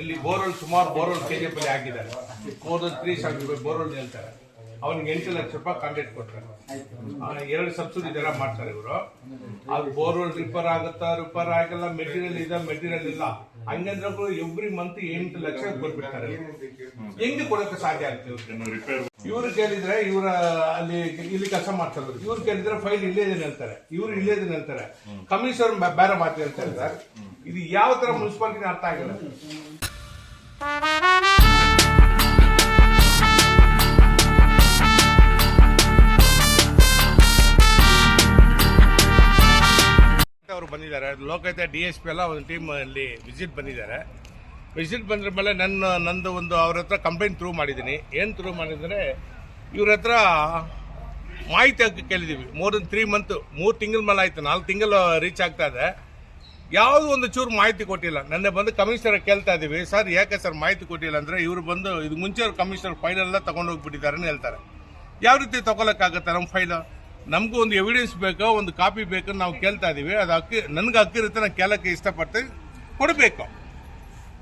ಇಲ್ಲಿ ಬೋರ್ವೆಲ್ ಸುಮಾರು borewell KGF ಅಲ್ಲಿ ಆಗಿದ್ದಾರೆ. ಮೋರ್ ದನ್ 370 ಬೋರ್ವೆಲ್ ಹೇಳ್ತಾರೆ. ಅವನಿಗೆ 8 ಲಕ್ಷ ರೂಪಾಯಿ ಕಾಂಟ್ರಾಕ್ಟ್ ಕೊಡ್ತಾರೆ. 2 ಸಬ್ಸಿಡಿ ದರ ಮಾಡ್ತಾರೆ ಇವರು. ಅದು ಬೋರ್ವೆಲ್ ರಿಪೇರ್ ಆಗುತ್ತಾ, ರಿಪೇರ್ ಆಗಲ್ಲ, ಮೆಟೀರಿಯಲ್ ಇದೆ, ಮೆಟೀರಿಯಲ್ ಇಲ್ಲ, ಹಂಗಂದ್ರೆ ಎವ್ರಿ ಮಂತ್ 8 ಲಕ್ಷ ಕೊಟ್ಬಿಡ್ತಾರೆ. ಹೆಂಗೆ ಕೊಡೋಕೆ ಸಾಧ್ಯ ಆಗ್ತದೆ? ಇವ್ರು ಕೇಳಿದ್ರೆ ಇವ್ರ ಅಲ್ಲಿ ಇಲ್ಲಿ ಕೆಲಸ ಮಾಡ್ತಾರೆ, ಇವ್ರು ಕೇಳಿದ್ರೆ ಫೈಲ್ ಇಲ್ಲೇ ಇದೆ ಅಂತಾರೆ, ಇವ್ರು ಇಲ್ಲೇ ಇದೆ ಅಂತಾರೆ, ಕಮಿಷನರ್ ಬೇರೆ ಮಾತು ಹೇಳ್ತಾರೆ. ಸರ್, ಇದು ಯಾವ ತರ ಮುನ್ಸಿಪಾಲಿಟಿ ಅರ್ಥ ಆಗಿಲ್ಲ. ಅವರು ಬಂದಿದ್ದಾರೆ, ಲೋಕಾಯುಕ್ತ DSP ಎಲ್ಲ ಒಂದು ಟೀಮ್ ಅಲ್ಲಿ ವಿಸಿಟ್ ಬಂದಿದ್ದಾರೆ. ವಿಸಿಟ್ ಬಂದ್ರ ಮೇಲೆ ನಂದು ಒಂದು ಅವ್ರ ಹತ್ರ ಕಂಪ್ಲೇಂಟ್ ಥ್ರೂ ಮಾಡಿದ್ದೀನಿ. ಏನು ಥ್ರೂ ಮಾಡಿದರೆ ಇವ್ರ ಹತ್ರ ಮಾಹಿತಿ ಕೇಳಿದ್ದೀವಿ. ಮೋರ್ ದನ್ 3 ಮಂತ್, 3 ತಿಂಗಳ ಮೇಲೆ ಆಯ್ತು, 4 ತಿಂಗಳು ರೀಚ್ ಆಗ್ತಾ ಇದೆ. ಯಾವುದು ಒಂದು ಚೂರು ಮಾಹಿತಿ ಕೊಟ್ಟಿಲ್ಲ. ನನ್ನ ಬಂದು ಕಮಿಷನರ್ ಕೇಳ್ತಾ ಇದ್ದೀವಿ, ಸರ್ ಯಾಕೆ ಸರ್ ಮಾಹಿತಿ ಕೊಟ್ಟಿಲ್ಲ ಅಂದರೆ ಇವರು ಬಂದು ಇದು ಮುಂಚೆ ಅವ್ರು ಕಮಿಷನರ್ ಫೈಲ್ ಎಲ್ಲ ತಗೊಂಡೋಗ್ಬಿಟ್ಟಿದ್ದಾರೆ ಅಂತ ಹೇಳ್ತಾರೆ. ಯಾವ ರೀತಿ ತಗೊಳಕ್ಕಾಗತ್ತೆ? ನಮ್ಮ ಫೈಲ್ ನಮಗೂ ಒಂದು ಎವಿಡೆನ್ಸ್ ಬೇಕು, ಒಂದು ಕಾಪಿ ಬೇಕು, ನಾವು ಕೇಳ್ತಾ ಇದ್ದೀವಿ. ಅದು ನನಗೆ ಹಕ್ಕಿರುತ್ತೆ, ನಾನು ಕೇಳಕ್ಕೆ ಇಷ್ಟಪಡ್ತೀನಿ, ಕೊಡಬೇಕು.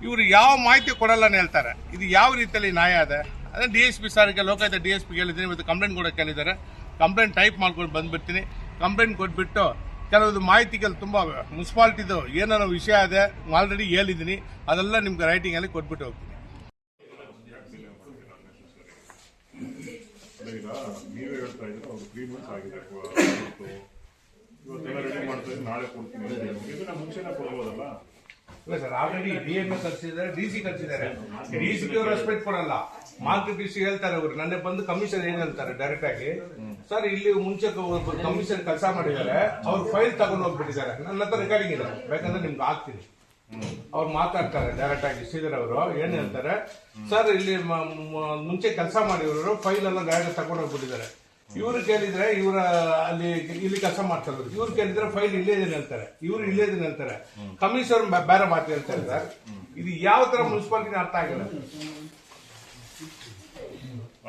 ಇವರು ಯಾವ ಮಾಹಿತಿ ಕೊಡಲ್ಲ ಅಂತ ಹೇಳ್ತಾರೆ. ಇದು ಯಾವ ರೀತಿಯಲ್ಲಿ ನ್ಯಾಯ ಅದೇ? ಅದೇ DSP ಸರ್ಗೆ, ಲೋಕಾಯುಕ್ತ DSP ಹೇಳಿದ್ದೀನಿ, ಇವತ್ತು ಕಂಪ್ಲೇಂಟ್ ಕೂಡ ಕೇಳಿದ್ದಾರೆ. ಕಂಪ್ಲೇಂಟ್ ಟೈಪ್ ಮಾಡ್ಕೊಂಡು ಬಂದ್ಬಿಡ್ತೀನಿ. ಕಂಪ್ಲೇಂಟ್ ಕೊಟ್ಬಿಟ್ಟು ಕೆಲವೊಂದು ಮಾಹಿತಿಗಳು ತುಂಬ ಮುನ್ಸಿಪಾಲಿಟಿದು ಏನೇನೋ ವಿಷಯ ಇದೆ ಆಲ್ರೆಡಿ ಹೇಳಿದ್ದೀನಿ, ಅದೆಲ್ಲ ನಿಮ್ಗೆ ರೈಟಿಂಗಲ್ಲಿ ಕೊಟ್ಬಿಟ್ಟು ಹೋಗ್ತೀನಿ. ಈಗ ನೀವೇ ಹೇಳ್ತಾ ಇದ್ರೆ ಒಂದು 3 ಮಂತ್ಸ್ ಆಗಿದೆ, ಇವತ್ತೆಲ್ಲ ರೆಡಿ ಮಾಡ್ತಾ ಇದ್ರೆ ನಾಳೆ ಕೊಡ್ತೀನಿ. ಇದನ್ನ ಮುಂಚೆನೇ ಕೊಡ್ಬೋದಲ್ಲ? ಇಲ್ಲ ಸರ್, ಆಲ್ರೆಡಿ DMA ಕಳಿಸಿದ್ದಾರೆ, DC ಕಳಿಸಿದ್ದಾರೆ. DCಗೆ ಅವರು ರೆಸ್ಪೆಕ್ಟ್ ಕೊಡಲ್ಲ. ಮಾರ್ಕೆಟ್ ಇಶ್ಯೂ ಹೇಳ್ತಾರೆ ಅವರು. ನನ್ನ ಬಂದು ಕಮಿಷನ್ ಏನ್ ಹೇಳ್ತಾರೆ ಡೈರೆಕ್ಟ್ ಆಗಿ, ಸರ್ ಇಲ್ಲಿ ಮುಂಚೆ ಕಮಿಷನ್ ಕೆಲಸ ಮಾಡಿದ್ದಾರೆ, ಅವ್ರ ಫೈಲ್ ತಗೊಂಡು ಹೋಗ್ಬಿಟ್ಟಿದ್ದಾರೆ. ನನ್ನ ಹತ್ರ ರೆಕಾರ್ಡಿಂಗ್ ಇದೆ, ಬೇಕಂದ್ರೆ ನಿಮ್ಗೆ ಹಾಕ್ತೀನಿ. ಅವ್ರು ಮಾತಾಡ್ತಾರೆ ಡೈರೆಕ್ಟ್ ಆಗಿ. ಶ್ರೀಧರ್ ಅವರು ಏನ್ ಹೇಳ್ತಾರೆ, ಸರ್ ಇಲ್ಲಿ ಮುಂಚೆ ಕೆಲಸ ಮಾಡಿರೋರು ಫೈಲ್ ಎಲ್ಲ ಡೈರೆಕ್ಟ್ ತಗೊಂಡು ಹೋಗ್ಬಿಟ್ಟಿದ್ದಾರೆ. ಇವ್ರು ಕೇಳಿದ್ರೆ ಇವರ ಅಲ್ಲಿ ಇಲ್ಲಿ ಕೆಲಸ ಮಾಡ್ತಾರೆ, ಇವ್ರು ಕೇಳಿದ್ರೆ ಫೈಲ್ ಇಲ್ಲೇ ಇದೆ ಅಂತಾರೆ, ಇವ್ರು ಇಲ್ಲೇ ಇದೆ ಅಂತಾರೆ, ಕಮಿಷನರ್ ಬೇರೆ ಮಾತು ಹೇಳ್ತಾರೆ. ಸರ್, ಇದು ಯಾವ ತರ ಮುನ್ಸಿಪಾಲಿಟಿ ಅರ್ಥ ಆಗಿಲ್ಲ.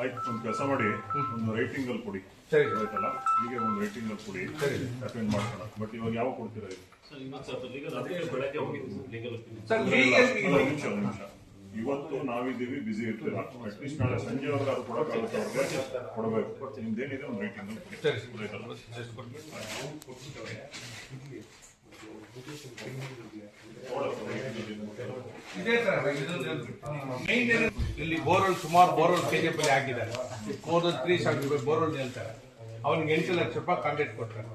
ಆಯ್ತು, ಒಂದು ಕೆಲಸ ಮಾಡಿ, ಒಂದು ರೈಟಿಂಗ್ ಅಲ್ಲಿ ಕೊಡಿ. ಸರಿ ಆಯ್ತಲ್ಲ, ಈಗ ಒಂದು ರೈಟಿಂಗ್ ಅಲ್ಲಿ ಕೊಡಿ, ಅಟೆಂಡ್ ಮಾಡ್ಕೊಳ್ಳ. ಬಟ್ ಇವಾಗ ಯಾವಾಗ ಕೊಡ್ತೀರಾ? ನಿಮಿಷ, ಇವತ್ತು ನಾವಿದ್ದೀವಿ, ಬಿಸಿ ಇರ್ತೀರಾ. ಅಟ್ಲೀಸ್ಟ್ ನಾಳೆ ಸಂಜೆ ಅವ್ರು ಕೂಡ ಕೊಡಬೇಕು. ನಿಮ್ದೇನಿದೆ ಒಂದು ರೈಟಿಂಗ್ ಇಲ್ಲಿ ಬೋರ್ವೆಲ್ ಸುಮಾರು ಬೋರ್ವೆಲ್ KGF ಅಲ್ಲಿ ಆಗಿದ್ದಾರೆ. ಮೋರ್ ದನ್ 370 ಬೋರ್ವೆಲ್ ಹೇಳ್ತಾರೆ. ಅವನಿಗೆ 8 ಲಕ್ಷ ರೂಪಾಯಿ ಕಾಂಟ್ರಾಕ್ಟ್ ಕೊಡ್ತಾರೆ.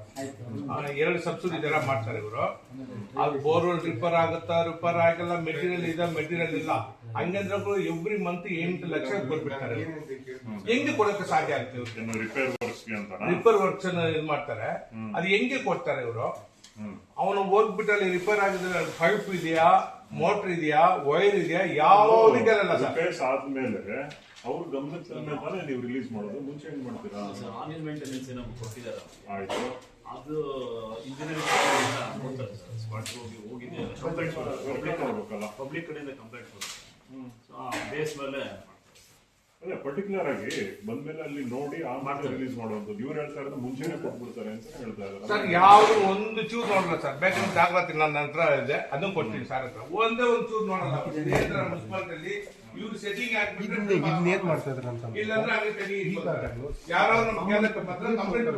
2 ಸಬ್ಸಿಡಿ ದರ ಮಾಡ್ತಾರೆ ಇವರು. ಅದು ಬೋರ್ವೆಲ್ ರಿಪೇರ್ ಆಗುತ್ತಾ, ರಿಪೇರ್ ಆಗಲ್ಲ, ಮೆಟೀರಿಯಲ್ ಇದೆ, ಮೆಟೀರಿಯಲ್ ಇಲ್ಲ, ಹಂಗಂದ್ರೆ ಎವ್ರಿ ಮಂತ್ 8 ಲಕ್ಷ ಕೊಟ್ಬಿಡ್ತಾರೆ. ಹೆಂಗೆ ಕೊಡೋಕೆ ಸಾಧ್ಯ ಆಗ್ತದೆ? ರಿಪೇರ್ ವರ್ಕ್ಸ್ ಇದು ಮಾಡ್ತಾರೆ. ಅದು ಹೆಂಗೆ ಕೊಡ್ತಾರೆ ಇವರು? ಅವನು ಹೋಗ್ಬಿಟ್ಟಲ್ಲಿ ರಿಪೇರ್ ಆಗಿದ್ರೆ ಪೈಪ್ ಇದೆಯಾ, ಮೋಟರ್ ಇದೆಯಾ, ವೈರ್ ಇದೆಯಾ, ಯಾವ್ದು ಕೇಳಲ್ಲ. ರಿಪೇರ್ಸ್ ಆದ್ಮೇಲೆ ಅವ್ರ ಗಮನಕ್ಕೆ ತಂದ ತಾನೇ ನೀವು ರಿಲೀಸ್ ಮಾಡೋದು. ಮುಂಚೆ ಏನ್ ಮಾಡ್ತೀರಾ? ಆನ್ಲೈನ್ ಮೇಂಟೆನೆನ್ಸ್ ನಮ್ಗೆ ಕೊಟ್ಟಿದ್ದಾರೆ. ಆಯ್ತು, ಅದು ಇಂಜಿನಿಯರಿಂಗ್ ಹೋಗಿದೆ, ಪಬ್ಲಿಕ್ ಕಡೆಯಿಂದ ಕಂಪ್ಲೇಂಟ್ ಬರುತ್ತೆ. ಆ ಬೇಸ್ ಮೇಲೆ ಅದೇ ಪರ್ಟಿಕ್ಯುಲರ್ ಆಗಿ ಬಂದ್ಮೇಲೆ ಅಲ್ಲಿ ನೋಡಿ ಆಮೇಲೆ ರಿಲೀಸ್ ಮಾಡುವಂಥದ್ದು. ಇವ್ರು ಹೇಳ್ತಾ ಇರೋದು ಮುಂಚೆನೆ ಕೊಟ್ಬಿಡ್ತಾರೆ ಅಂತ ಹೇಳ್ತಾ ಇದ್ದಾರೆ. ಸರ್, ಯಾವ್ದು ಒಂದು ಚೂರು ನೋಡಲ್ಲ ಸರ್. ಬೇಕಾದ್ರೆ ಜಾಗೃತಿ ನನ್ನ ಹತ್ರ ಇದೆ, ಅದನ್ನು ಕೊಡ್ತೀನಿ ಸರ್ ಹತ್ರ. ಒಂದೇ ಒಂದು ಚೂರು ನೋಡಲ್ಲ. ಮುನ್ಸಿಪಾಲಿಟಿಯಲ್ಲಿ ಇವ್ರು ಸೆಟ್ಟಿಂಗ್ ಹಾಕ್ಬಿಟ್ಟು ಏನ್ ಮಾಡ್ತಾ ಇದ್ರ ಅಂತ ಇಲ್ಲಾಂದ್ರೆ ಯಾರು ಕಂಪ್ಲೇಂಟ್